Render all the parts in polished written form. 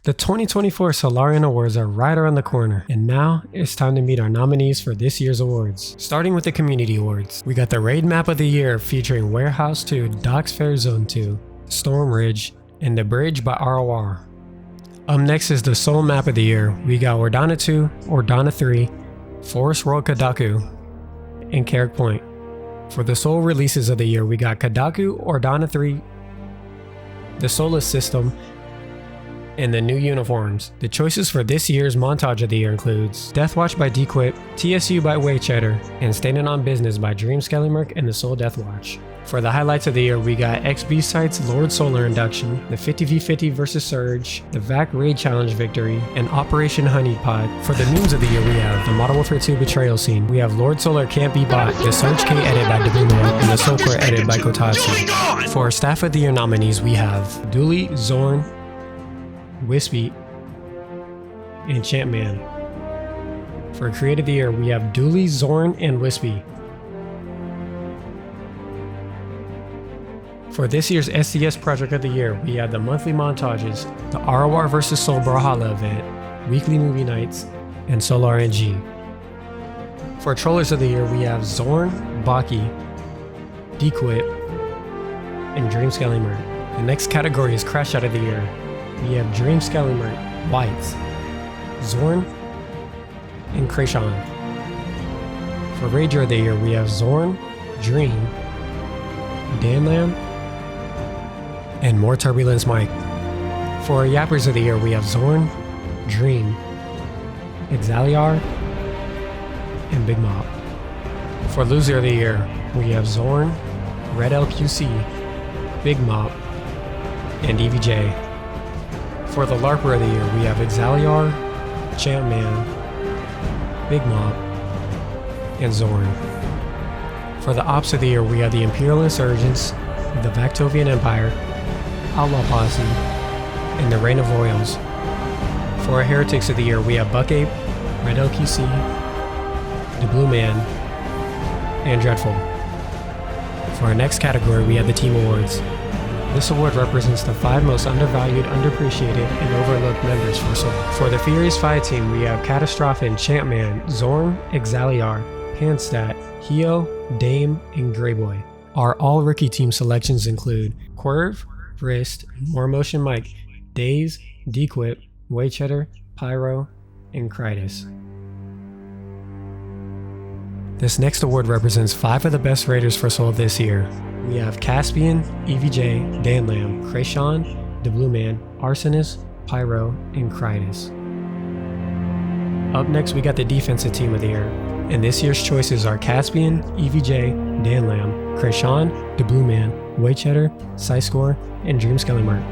The 2024 Solarian Awards are right around the corner, and now it's time to meet our nominees for this year's awards. Starting with the Community Awards, we got the Raid Map of the Year featuring Warehouse 2, Docks Fair Zone 2, Storm Ridge, and The Bridge by ROR. Up next is the Soul Map of the Year. We got Ordana 2, Ordana 3, Forest World Kadaku, and Carrick Point. For the Soul releases of the year, we got Kadaku, Ordana 3, the Solus System, and the new uniforms. The choices for this year's montage of the year includes Deathwatch by Dequip, TSU by Waycheddar, and Standing on Business by Dream Skellymerk and the Soul Deathwatch. For the highlights of the year, we got XB Sight's Lord Solar Induction, the 50v50 vs Surge, the VAC Raid Challenge Victory, and Operation Honeypot. For the memes of the year, we have the Modern Warfare 2 Betrayal Scene, we have Lord Solar Can't Be Bought, the Surge K edit by Debuman, and the Soul Core edit by Kotatsu. For our Staff of the Year nominees, we have Dooley, Zorn, Wispy, and Champman. For Creative of the Year, we have Dooley, Zorn, and Wispy. For this year's SDS Project of the Year, we have the monthly montages, the ROR vs Soul Brawlhalla event, weekly movie nights, and Solarian G. For Trollers of the Year, we have Zorn, Baki, Dequip, and Dream Skellymerk. The next category is Crash Out of the Year. We have Dream Skellymerk, Whites, Zorn, and Krayshawn. For Rager of the Year, we have Zorn, Dream, Danlam, and More Turbulence Mike. For our Yappers of the Year, we have Zorn, Dream, Exaliar, and Big Mop. For Loser of the Year, we have Zorn, Red LQC, Big Mop, and EVJ. For the LARPer of the Year, we have Exaliar, Champman, Big Mop, and Zorn. For the Ops of the Year, we have the Imperial Insurgents, the Vactovian Empire, Outlaw Posse, and the Reign of Royals. For our Heretics of the Year, we have Buckape, Red LQC, the Blue Man, and Dreadful. For our next category, we have the Team Awards. This award represents the 5 most undervalued, underappreciated, and overlooked members for Soul. For the Furious 5 team, we have Catastrophe, Champman, Zorn, Exaliar, Panstat, Hio, Dame, and Greyboy. Our all-rookie team selections include Quirv, Wrist, More Motion Mike, Daze, Dequip, Waycheddar, Pyro, and Krytus. This next award represents 5 of the best raiders for Soul this year. We have Caspian, EVJ, Danlam, Krayshawn, the Blue Man, Arsonist, Pyro, and Krytus. Up next, we got the Defensive Team of the Year, and this year's choices are Caspian, EVJ, Danlam, Krayshawn, the Blue Man, Waycheddar, Psyscore, and Dream Skellymerk.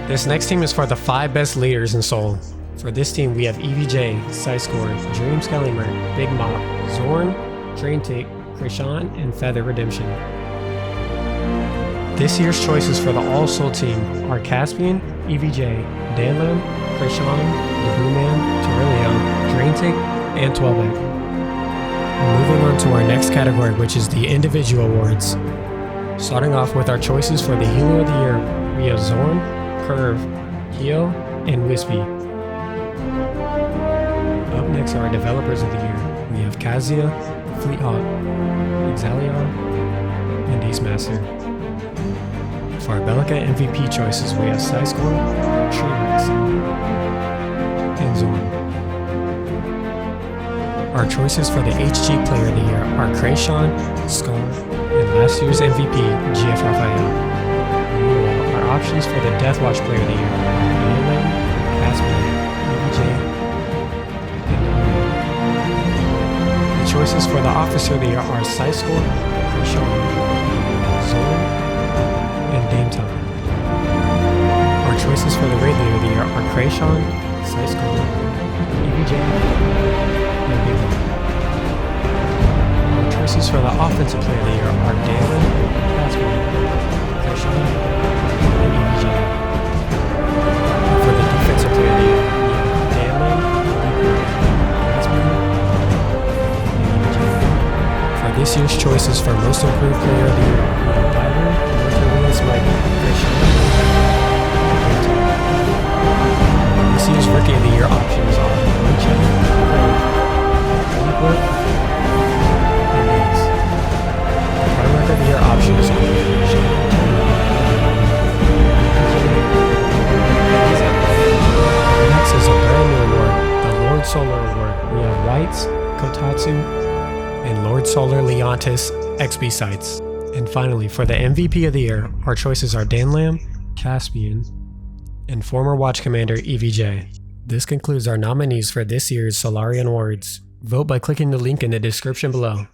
This next team is for the 5 best leaders in Soul. For this team, we have EVJ, Psyscore, Dream Skellymerk, Big Mop, Zorn, Draintick, Krayshawn, and Feather Redemption. This year's choices for the All Soul team are Caspian, EVJ, Danlam, Krayshawn, the Blue Man, Terillion, Draintick, and 12X. Moving on to our next category, which is the Individual Awards. Starting off with our choices for the Hero of the Year, we have Zorn, Curve, Hio, and Wispy. Up next are our Developers of the Year. We have Kazia, Fleethawk, Exaliar, and Ace Master. For our Bellica MVP choices, we have Psyscore, Treerex, and Zorn. Our choices for the HG Player of the Year are Krayshawn, Scar, and last year's MVP, GF Raphael. Meanwhile, our options for the Deathwatch Player of the Year are Neoman, Caspian, EVJ, and Nominees. The choices for the Officer of the Year are Psyscore, Krayshawn, Zorn, and Dame Time. Our choices for the Raid Leader of the Year are Krayshawn, Psyscore, EVJ, and Big Mop. Our choices for the Offensive Player of the Year are Damon, Caspian, Krayshawn, and EVJ. And for the Defensive Player of the Year, we have Damon, Caspian, and EVJ. For this year's choices for Most Improved Player of the Year, we have Byron, North Mike, Krayshawn, and Solar Award, we have Whites, Kotatsu, and Lord Solar Leontis XP sites. And finally, for the MVP of the year, our choices are Danlam, Caspian, and former Watch Commander EVJ. This concludes our nominees for this year's Solarian Awards. Vote by clicking the link in the description below.